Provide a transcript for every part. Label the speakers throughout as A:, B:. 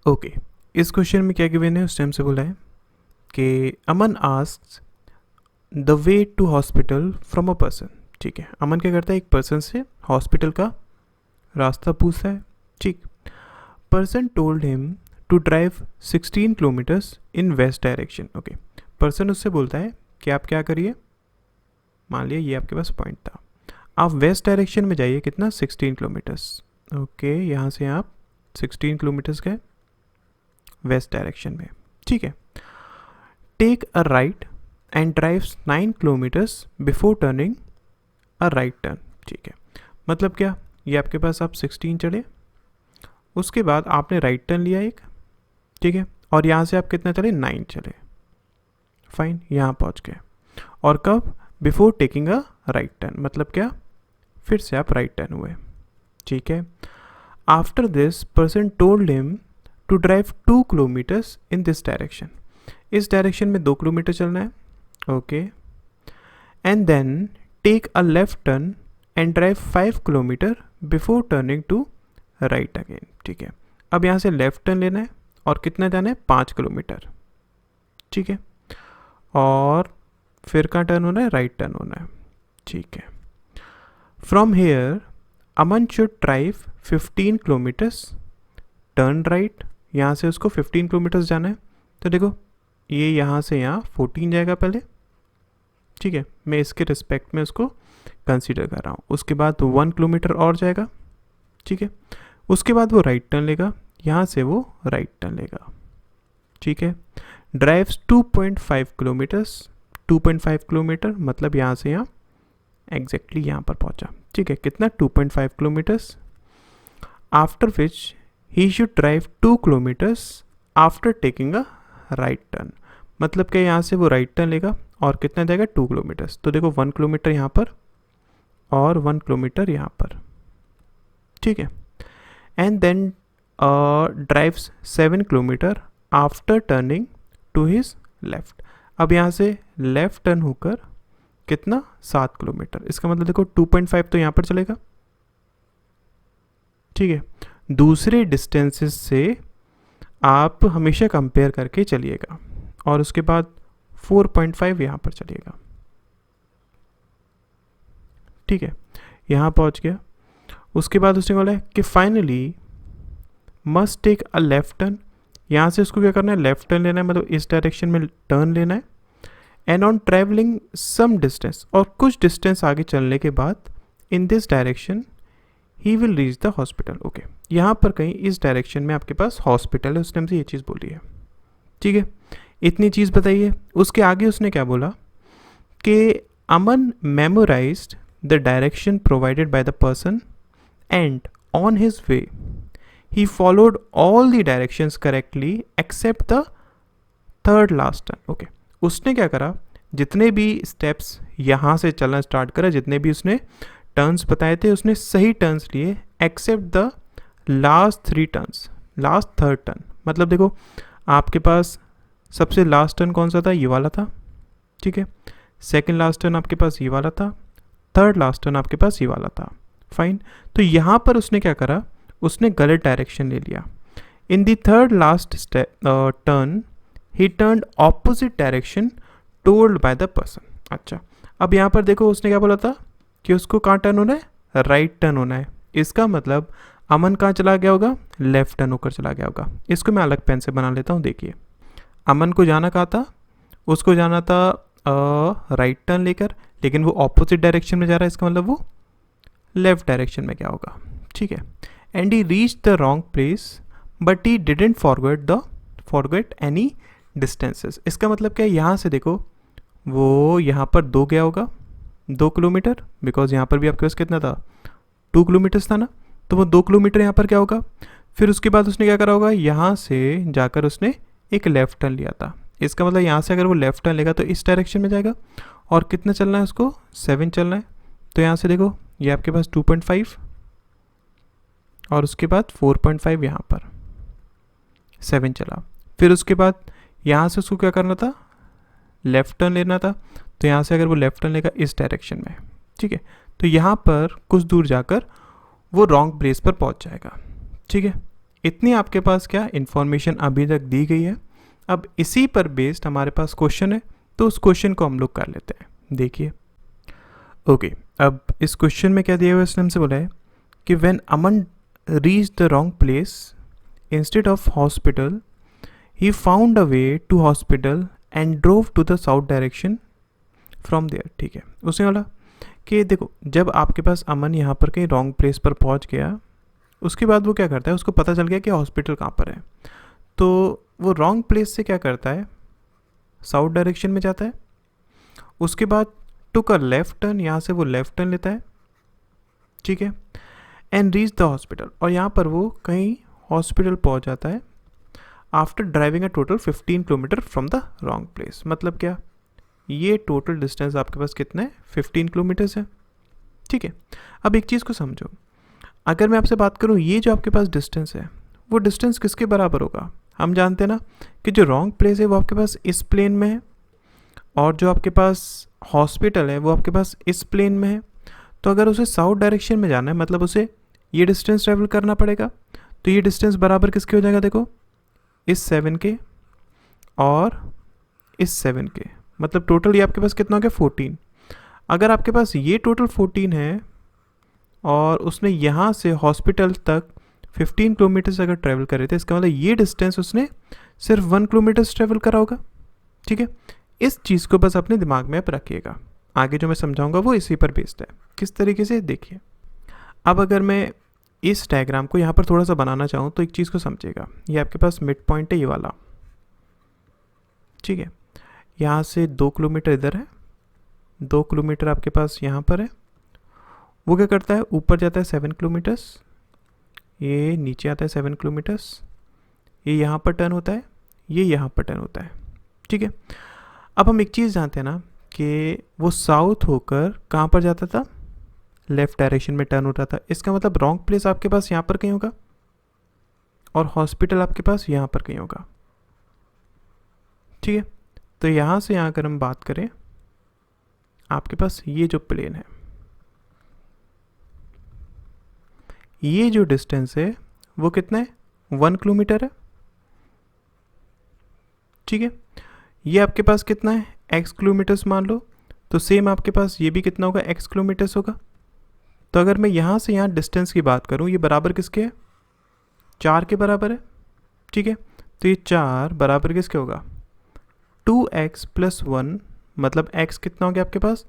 A: Okay, इस question में क्या गिवन है उस टाइम से बोला है कि Aman asks the way to hospital from a person. ठीक है, अमन क्या करता है, एक पर्सन से हॉस्पिटल का रास्ता पूछता है। ठीक, person told him to drive 16 kilometres in west direction. Okay, person उससे बोलता है कि आप क्या करिए, मान लिया ये आपके पास पॉइंट था, आप वेस्ट डायरेक्शन में जाइए, कितना 16 किलोमीटर्स। ओके, यहाँ से आप 16 किलोमीटर्स गए वेस्ट डायरेक्शन में। ठीक है, take a right and drives 9 kilometres before turning a right turn. ठीक है, मतलब क्या, ये आपके पास आप 16 चढ़े, उसके बाद आपने राइट टर्न लिया एक। ठीक है, और यहाँ से आप कितना चले, 9 चले। फाइन, यहाँ पहुँच गए। और कब, before taking a right turn, मतलब क्या, फिर से आप राइट टर्न हुए। ठीक है, after this person told him to drive 2 kilometres in this direction. इस डायरेक्शन में 2 किलोमीटर चलना है। Okay, and then take a left turn and drive 5 kilometre before turning to right again. ठीक है, अब यहाँ से लेफ्ट टर्न लेना है और कितना जाना है, 5 किलोमीटर। ठीक है, और फिर कहाँ टर्न होना है, राइट टर्न होना है। ठीक है, from here Aman should drive 15 kilometres turn right. यहाँ से उसको 15 किलोमीटर्स जाना है, तो देखो ये यहाँ से यहाँ 14 जाएगा पहले। ठीक है, मैं इसके रिस्पेक्ट में उसको कंसीडर कर रहा हूँ। उसके बाद 1 किलोमीटर और जाएगा। ठीक है, उसके बाद वो राइट टर्न लेगा, यहाँ से वो राइट टर्न लेगा। ठीक है, ड्राइव्स 2.5 किलोमीटर्स, 2.5 किलोमीटर मतलब यहाँ से यहाँ एग्जैक्टली यहाँ पर पहुँचा। ठीक है, कितना, 2.5 kilometres. After which he should drive 2 kilometres after taking a right turn, मतलब क्या, यहाँ से वो राइट टर्न लेगा और कितना जाएगा, 2 किलोमीटर्स। तो देखो 1 किलोमीटर यहाँ पर और 1 किलोमीटर यहाँ पर। ठीक है, and then drives 7 kilometre after turning to his left. अब यहाँ से लेफ्ट टर्न होकर कितना, 7 किलोमीटर। इसका मतलब देखो 2.5 तो यहाँ पर चलेगा। ठीक है, दूसरे डिस्टेंसेस से आप हमेशा कंपेयर करके चलिएगा और उसके बाद 4.5 यहाँ पर चलिएगा। ठीक है, यहाँ पहुँच गया। उसके बाद उसने बोला है कि finally must take a left turn. यहाँ से उसको क्या करना है, लेफ्ट टर्न लेना है, मतलब इस डायरेक्शन में टर्न लेना है। And on travelling some distance, और कुछ डिस्टेंस आगे चलने के बाद in this direction he will reach the hospital. Okay, यहाँ पर कहीं इस डायरेक्शन में आपके पास हॉस्पिटल है, उसने हमसे ये चीज़ बोली है। ठीक है, इतनी चीज़ बताइए। उसके आगे उसने क्या बोला कि Aman memorised the direction provided by the person and on his way he followed all the directions correctly except the third last turn. Okay, उसने क्या करा, जितने भी स्टेप्स यहाँ से चलना स्टार्ट करा, जितने भी उसने टर्न्स बताए थे, उसने सही टर्न्स लिए except the last 3 turns, last third turn. मतलब देखो आपके पास सबसे लास्ट टर्न कौन सा था, ये वाला था। ठीक है, सेकंड लास्ट टर्न आपके पास ये वाला था, थर्ड लास्ट टर्न आपके पास ये वाला था। फाइन, तो यहाँ पर उसने क्या करा, उसने गलत डायरेक्शन ले लिया। In the third last turn he turned opposite direction told by the person. अच्छा, अब यहाँ पर देखो उसने क्या बोला था कि उसको कहाँ टर्न होना है, राइट टर्न होना है। इसका मतलब अमन कहाँ चला गया होगा, लेफ्ट टर्न होकर चला गया होगा। इसको मैं अलग पेन से बना लेता हूँ। देखिए, अमन को जाना कहाँ था, उसको जाना था राइट टर्न लेकर, लेकिन वो ऑपोजिट डायरेक्शन में जा रहा है, इसका मतलब वो लेफ्ट डायरेक्शन में क्या होगा। ठीक है, and he reach the wrong place but he didn't forget any distances. इसका मतलब क्या है, यहाँ से देखो वो यहाँ पर 2 गया होगा, 2 किलोमीटर, बिकॉज यहाँ पर भी आपके पास कितना था, 2 किलोमीटर्स था ना, तो वो 2 किलोमीटर यहाँ पर क्या होगा। फिर उसके बाद उसने क्या करा होगा, यहाँ से जाकर उसने एक लेफ़्ट टर्न लिया था। इसका मतलब यहाँ से अगर वो लेफ़्ट टर्न लेगा तो इस डायरेक्शन में जाएगा, और कितना चलना है उसको, 7 चलना है। तो यहाँ से देखो ये आपके पास 2.5 और उसके बाद 4.5, यहाँ पर 7 चला। फिर उसके बाद यहाँ से उसको क्या करना था, लेफ़्ट टर्न लेना था। तो यहाँ से अगर वो लेफ़्ट टर्न लेगा इस डायरेक्शन में, ठीक है, तो यहाँ पर कुछ दूर जाकर वो रॉन्ग प्लेस पर पहुँच जाएगा। ठीक है, इतनी आपके पास क्या इन्फॉर्मेशन अभी तक दी गई है। अब इसी पर बेस्ड हमारे पास क्वेश्चन है, तो उस क्वेश्चन को हम लोग कर लेते हैं। देखिए ओके, अब इस क्वेश्चन में क्या दिया हुआ है, इसने हमसे बोला है कि when Aman reach the wrong place instead of hospital he found a way to hospital and drove to the south direction from there. ठीक है, उसने बोला कि देखो जब आपके पास अमन यहाँ पर कहीं रॉन्ग प्लेस पर पहुँच गया, उसके बाद वो क्या करता है, उसको पता चल गया कि हॉस्पिटल कहाँ पर है, तो वो रॉन्ग प्लेस से क्या करता है, साउथ डायरेक्शन में जाता है। उसके बाद टुक अ लेफ्ट टर्न, यहाँ से वो लेफ्ट टर्न लेता है, ठीक है, एंड रीच द हॉस्पिटल, और यहाँ पर वो कहीं हॉस्पिटल पहुँच जाता है after driving a total 15 kilometre from the wrong place. मतलब क्या, ये टोटल डिस्टेंस आपके पास कितना है, 15 किलोमीटर्स है। ठीक है, अब एक चीज़ को समझो, अगर मैं आपसे बात करूँ ये जो आपके पास डिस्टेंस है, वो डिस्टेंस किसके बराबर होगा। हम जानते हैं ना कि जो रॉन्ग प्लेस है वो आपके पास इस प्लेन में है, और जो आपके पास हॉस्पिटल है वो आपके पास इस प्लेन में है। तो अगर उसे साउथ डायरेक्शन में जाना है, मतलब उसे ये डिस्टेंस ट्रेवल करना पड़ेगा। तो ये डिस्टेंस बराबर किसके हो जाएगा, देखो इस 7 के और इस 7 के, मतलब टोटल ये आपके पास कितना हो गया, 14। अगर आपके पास ये टोटल 14 है और उसने यहाँ से हॉस्पिटल तक 15 किलोमीटर्स अगर ट्रैवल करे थे, इसका मतलब ये डिस्टेंस उसने सिर्फ 1 किलोमीटर्स ट्रैवल करा होगा। ठीक है, इस चीज़ को बस अपने दिमाग में आप रखिएगा, आगे जो मैं समझाऊंगा वो इसी पर बेस्ड है। किस तरीके से, देखिए अब अगर मैं इस डायग्राम को यहाँ पर थोड़ा सा बनाना चाहूँ तो एक चीज़ को समझिएगा, ये आपके पास मिड पॉइंट है ये वाला, ठीक है, यहाँ से 2 किलोमीटर इधर है, 2 किलोमीटर आपके पास यहाँ पर है। वो क्या करता है, ऊपर जाता है 7 किलोमीटर्स, ये नीचे आता है 7 किलोमीटर्स, ये यहाँ पर टर्न होता है, ये यहाँ पर टर्न होता है। ठीक है, अब हम एक चीज़ जानते हैं ना कि वो साउथ होकर कहाँ पर जाता था, लेफ़्ट डायरेक्शन में टर्न होता था। इसका मतलब रॉन्ग प्लेस आपके पास यहाँ पर कहीं होगा और हॉस्पिटल आपके पास यहाँ पर कहीं होगा। ठीक है, तो यहाँ से यहाँ अगर हम बात करें, आपके पास ये जो प्लेन है, ये जो डिस्टेंस है वो कितना है, 1 किलोमीटर है। ठीक है, ये आपके पास कितना है, x किलोमीटर्स मान लो, तो सेम आपके पास ये भी कितना होगा, x किलोमीटर्स होगा। तो अगर मैं यहाँ से यहाँ डिस्टेंस की बात करूँ, ये बराबर किसके है, 4 के बराबर है। ठीक है, तो ये 4 बराबर किसके होगा, 2x + 1, मतलब x कितना हो गया आपके पास,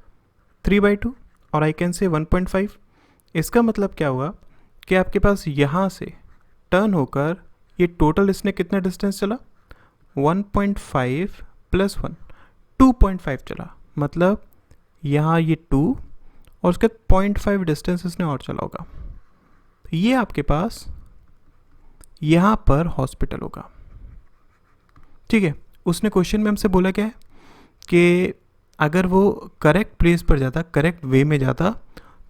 A: 3/2, और आई कैन से 1.5। इसका मतलब क्या हुआ कि आपके पास यहाँ से टर्न होकर ये टोटल इसने कितना डिस्टेंस चला, 1.5 + 1, 2.5 चला। मतलब यहाँ ये 2 और उसके 0.5 डिस्टेंस इसने और चला होगा। तो ये आपके पास यहाँ पर हॉस्पिटल होगा। ठीक है, उसने क्वेश्चन में हमसे बोला क्या है कि अगर वो करेक्ट प्लेस पर जाता, करेक्ट वे में जाता,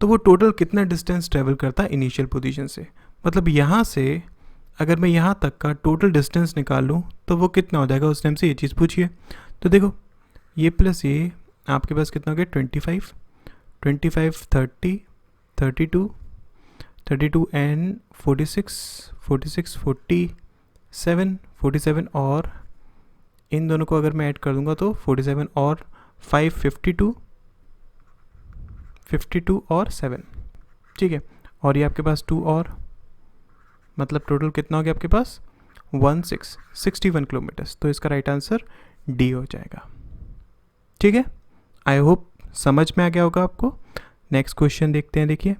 A: तो वो टोटल कितना डिस्टेंस ट्रेवल करता इनिशियल पोजीशन से। मतलब यहाँ से अगर मैं यहाँ तक का टोटल डिस्टेंस निकाल लूँ तो वो कितना हो जाएगा, उस टाइम से ये चीज़ पूछिए। तो देखो ये प्लस ये आपके पास कितना हो गया, 25, 25 30, 32, 32 एंड 46, 46 47, 47 और इन दोनों को अगर मैं ऐड कर दूंगा तो 47 और 5 52, 52 और 7। ठीक है, और ये आपके पास 2 और, मतलब टोटल कितना हो गया आपके पास, 61 किलोमीटर्स। तो इसका राइट आंसर डी हो जाएगा। ठीक है, आई होप समझ में आ गया होगा आपको। नेक्स्ट क्वेश्चन देखते हैं, देखिए